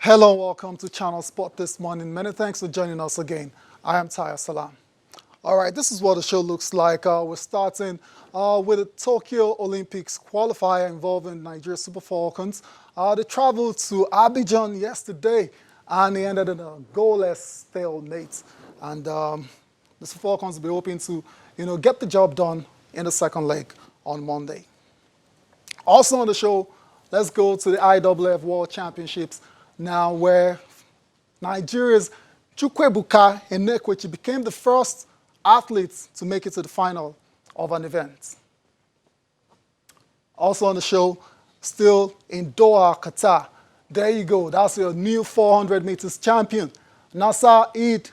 Hello, welcome to Channel Sport this morning. Many thanks for joining us again. I am Taya Salam. All right, this is what the show looks like. We're starting with the Tokyo Olympics qualifier involving Nigeria Super Falcons. They traveled to Abidjan yesterday and they ended in a goalless stalemate. And the Super Falcons will be hoping to, get the job done in the second leg on Monday. Also on the show, let's go to the IWF World Championships now, where Nigeria's Chukwuebuka Enekwechi became the first athlete to make it to the final of an event. Also on the show, still in Doha, Qatar. There you go. That's your new 400 meters champion, Nasser Eid.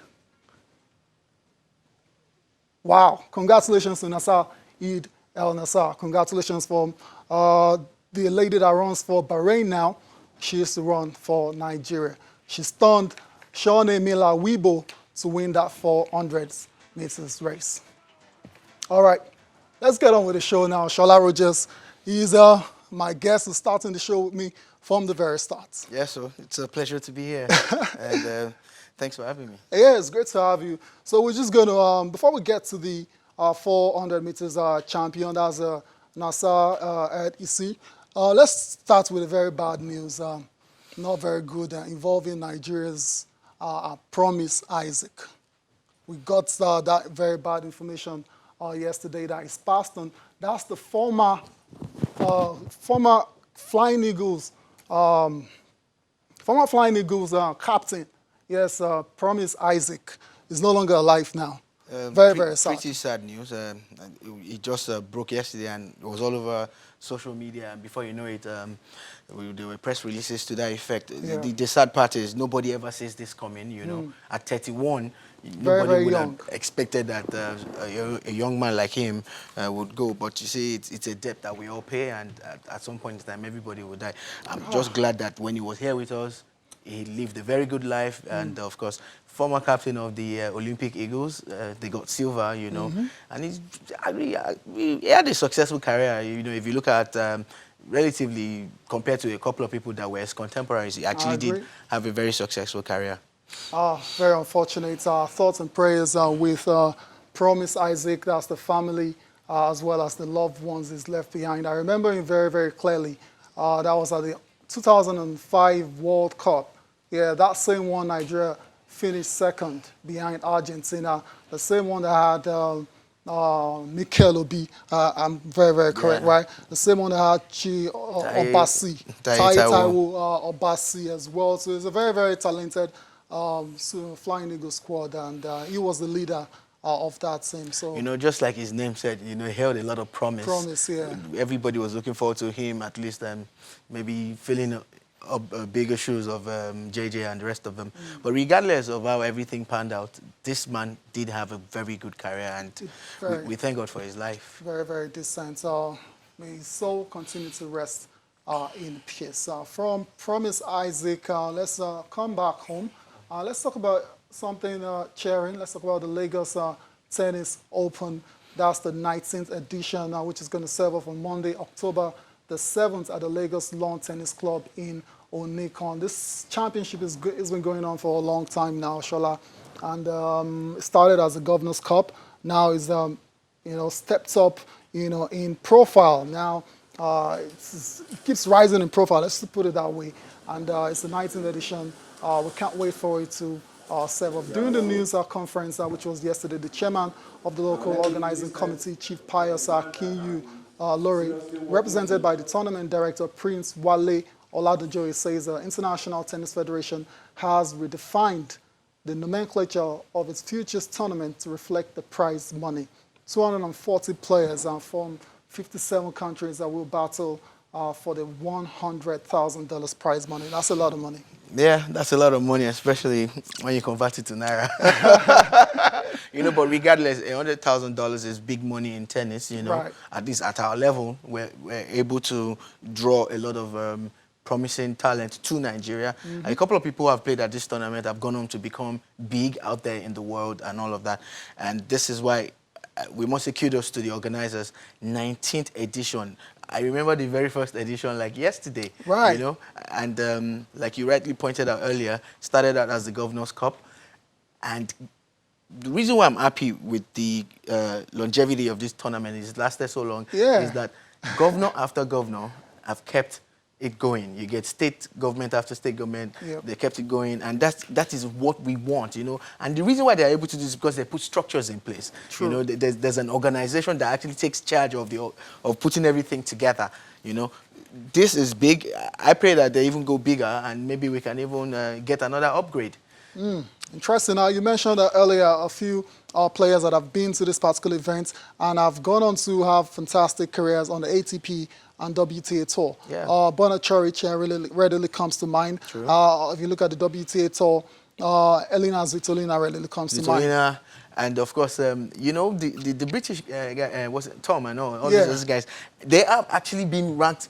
Wow. Congratulations to Nasser Eid El Nasser. Congratulations for the lady that runs for Bahrain now. She used to run for Nigeria. She stunned Shawnee Miller Weibo to win that 400 meters race. All right, let's get on with the show now. Shola Rogers is my guest who's starting the show with me from the very start. Yeah, so it's a pleasure to be here. and thanks for having me. Yeah, it's great to have you. So we're just going to, before we get to the 400 meters champion, that's Nasser Ed Isi, let's start with the very bad news. Not very good, involving Nigeria's Promise Isaac. We got that very bad information yesterday that is passed on. That's the former Flying Eagles captain. Yes, Promise Isaac is no longer alive now. Very sad. Pretty sad news. It just broke yesterday and it was all over social media. And before you know it, there were press releases to that effect. Yeah. The sad part is nobody ever sees this coming. You know, at 31, Very nobody would young. have expected that a young man like him would go. But you see, it's a debt that we all pay, and at some point in time, everybody will die. I'm just glad that when he was here with us, he lived a very good life, and of course, former captain of the Olympic Eagles. They got silver, you know, and he had a successful career. You know, if you look at relatively compared to a couple of people that were his contemporaries, he actually did have a very successful career. Very unfortunate. Thoughts and prayers with Promise Isaac. That's the family as well as the loved ones he's left behind. I remember him very clearly. That was at the 2005 World Cup. Yeah, that same one Nigeria finished second behind Argentina. The same one that had Mikel Obi. I'm very correct, right? The same one that had Obasi, Taiwo Obasi as well. So it's a very talented Flying Eagle squad, and he was the leader of that team. So you know, just like his name said, you know, he held a lot of promise. Promise, yeah. Everybody was looking forward to him, at least maybe filling up bigger shoes of JJ and the rest of them. But regardless of how everything panned out, this man did have a very good career, and we thank God for his life. Very decent. May his soul continue to rest in peace. From Promise Isaac, let's come back home. Let's talk about something cheering. Let's talk about the Lagos Tennis Open. That's the 19th edition, which is going to serve off on Monday, October the 7th at the Lagos Lawn Tennis Club in Onikon. This championship has been going on for a long time now, Shola, and it started as a Governor's Cup. Now it's stepped up, in profile. Now it keeps rising in profile. Let's put it that way. And it's the 19th edition. We can't wait for it to serve up. During the news conference, which was yesterday, the chairman of the local organizing committee, Chief Pius Kinyu Lori, represented by the tournament director, Prince Wale Oladojoye, says the International Tennis Federation has redefined the nomenclature of its futures tournament to reflect the prize money. 240 players from 57 countries that will battle for the $100,000 prize money. That's a lot of money. Yeah, that's a lot of money, especially when you convert it to Naira. But regardless, $100,000 is big money in tennis, Right. At least at our level, we're able to draw a lot of promising talent to Nigeria. A couple of people who have played at this tournament have gone on to become big out there in the world and all of that. And this is why we must say kudos to the organizers. 19th edition. I remember the very first edition like yesterday, Right. and like you rightly pointed out earlier, started out as the Governor's Cup. And the reason why I'm happy with the longevity of this tournament is it lasted so long Yeah. is that governor after governor have kept it going. You get state government after state government, Yep. they kept it going, and that is what we want, And the reason why they're able to do this is because they put structures in place. True. There's an organization that actually takes charge of putting everything together. This is big. I pray that they even go bigger, and maybe we can even get another upgrade. Interesting. Now, you mentioned earlier a few players that have been to this particular event and have gone on to have fantastic careers on the ATP and WTA Tour. Yeah. Bernard Chorich really readily comes to mind. True. If you look at the WTA Tour, Elina Svitolina readily comes to mind. Svitolina, and of course, the British guy, was it Tom and all Yeah. those guys, they have actually been ranked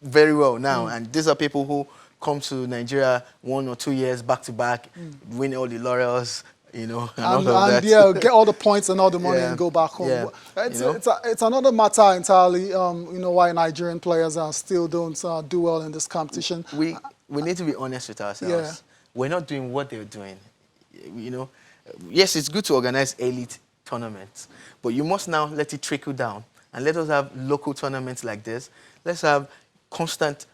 very well now, and these are people who come to Nigeria 1 or 2 years back to back, win all the laurels, and all of that. Yeah, get all the points and all the money Yeah. and go back home. Yeah. It's another matter entirely, why Nigerian players still don't do well in this competition. We need to be honest with ourselves. Yeah. We're not doing what they're doing. Yes, it's good to organize elite tournaments, but you must now let it trickle down and let us have local tournaments like this. Let's have constant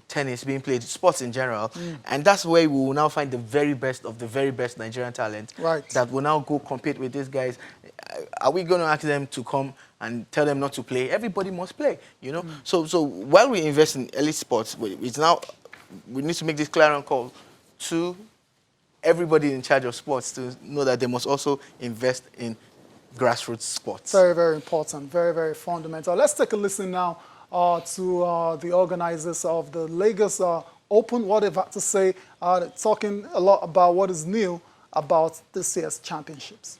tennis being played, sports in general, and that's where we will now find the very best of the very best Nigerian talent that will now go compete with these guys. Are we going to ask them to come and tell them not to play? Everybody must play, So while we invest in elite sports, we need to make this clarion call to everybody in charge of sports to know that they must also invest in grassroots sports. Very, very important. Very, very fundamental. Let's take a listen now to the organizers of the Lagos Open, what they've had to say, talking a lot about what is new about this year's championships.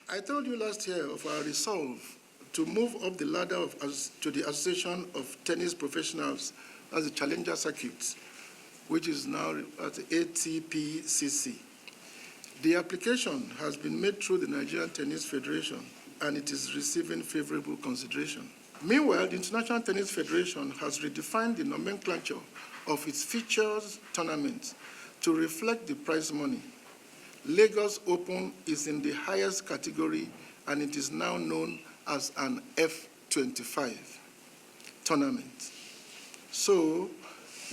I told you last year of our resolve to move up the ladder to the Association of Tennis Professionals as a Challenger Circuit, which is now at ATPCC. The application has been made through the Nigerian Tennis Federation, and it is receiving favorable consideration. Meanwhile, the International Tennis Federation has redefined the nomenclature of its features tournaments to reflect the prize money. Lagos Open is in the highest category, and it is now known as an F25 tournament. So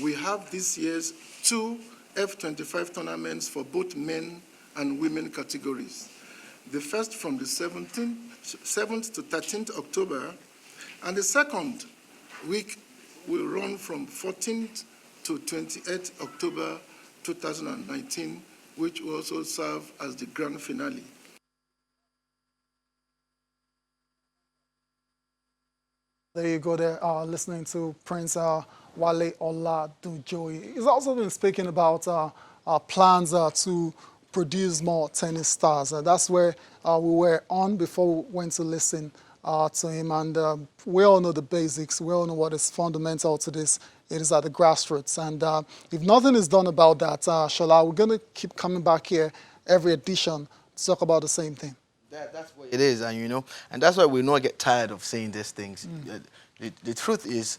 we have this year's 2 F25 tournaments for both men and women categories. The first from the 7th to 13th October, and the second week will run from 14th to 28th October 2019, which will also serve as the grand finale. There you go there, listening to Prince Wale Oladujoyi. He's also been speaking about plans to produce more tennis stars. That's where we were on before we went to listen to him. And we all know the basics. We all know what is fundamental to this. It is at the grassroots. And if nothing is done about that, Shola, we're going to keep coming back here every edition to talk about the same thing. That's what it is, and and that's why we not get tired of saying these things. The truth is,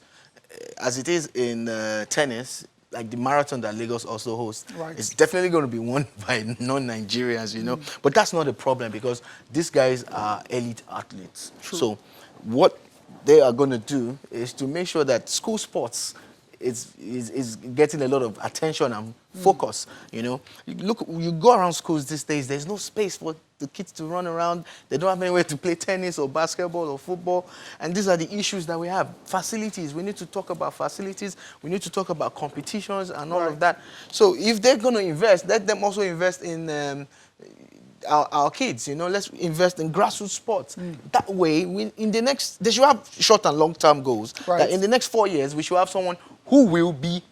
as it is in tennis, like the marathon that Lagos also hosts, it's definitely going to be won by non-Nigerians, But that's not a problem because these guys are elite athletes. True. So what they are going to do is to make sure that school sports is getting a lot of attention and focus, Look, you go around schools these days, there's no space for the kids to run around. They don't have anywhere to play tennis or basketball or football. And these are the issues that we have. Facilities, we need to talk about facilities. We need to talk about competitions and all of that. So if they're going to invest, let them also invest in our kids, let's invest in grassroots sports. That way, they should have short and long-term goals. That in the next 4 years, we should have someone who will be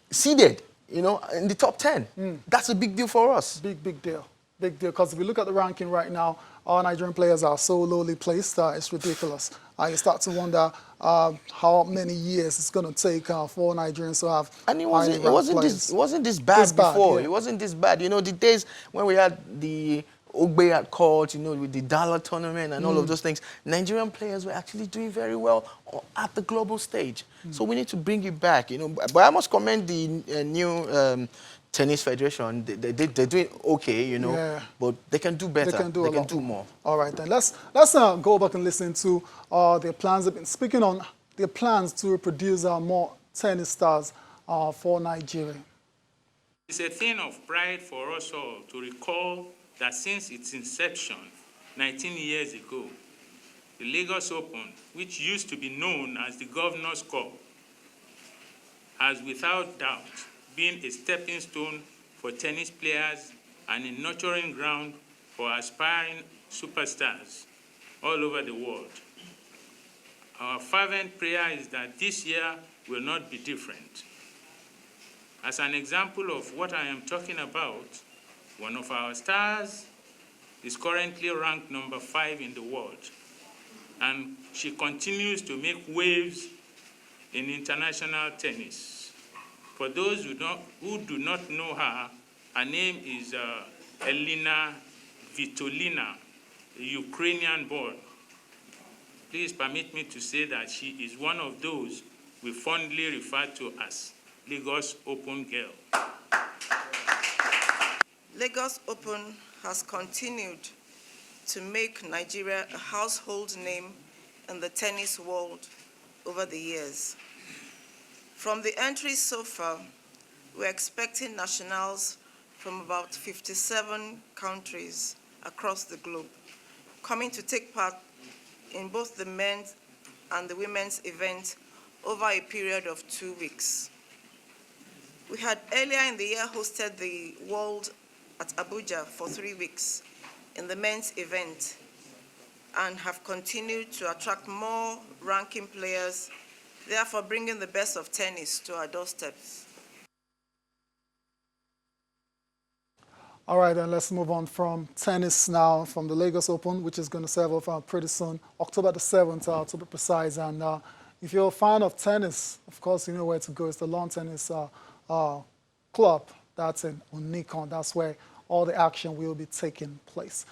seeded, in the top 10. That's a big deal for us. Big deal. Big deal. Because if you look at the ranking right now, our Nigerian players are so lowly placed. It's ridiculous. You start to wonder how many years it's going to take for Nigerians to have. And it wasn't this bad before. Yeah. It wasn't this bad. The days when we had the Ogbe at court, you know, with the dollar tournament and all of those things, Nigerian players were actually doing very well at the global stage. So we need to bring it back, you know. But I must commend the new tennis federation. They're doing okay, you know, Yeah. but they can do better. They can do a lot more. All right, then let's go back and listen to their plans. They've been speaking on their plans to produce more tennis stars for Nigeria. It's a thing of pride for us all to recall that since its inception 19 years ago, the Lagos Open, which used to be known as the Governor's Cup, has without doubt been a stepping stone for tennis players and a nurturing ground for aspiring superstars all over the world. Our fervent prayer is that this year will not be different. As an example of what I am talking about, one of our stars is currently ranked number 5 in the world, and she continues to make waves in international tennis. For those who do not know her, her name is Elina Vitolina, a Ukrainian born. Please permit me to say that she is one of those we fondly refer to as Lagos Open girl. Lagos Open has continued to make Nigeria a household name in the tennis world over the years. From the entries so far, we're expecting nationals from about 57 countries across the globe coming to take part in both the men's and the women's event over a period of 2 weeks. We had earlier in the year hosted the World at Abuja for 3 weeks in the men's event and have continued to attract more ranking players, therefore bringing the best of tennis to our doorsteps. All right, then let's move on from tennis now, from the Lagos Open, which is going to serve off pretty soon, October the 7th, to be precise. And if you're a fan of tennis, of course, you know where to go. It's the Lawn Tennis Club. That's in Unicon. That's where all the action will be taking place.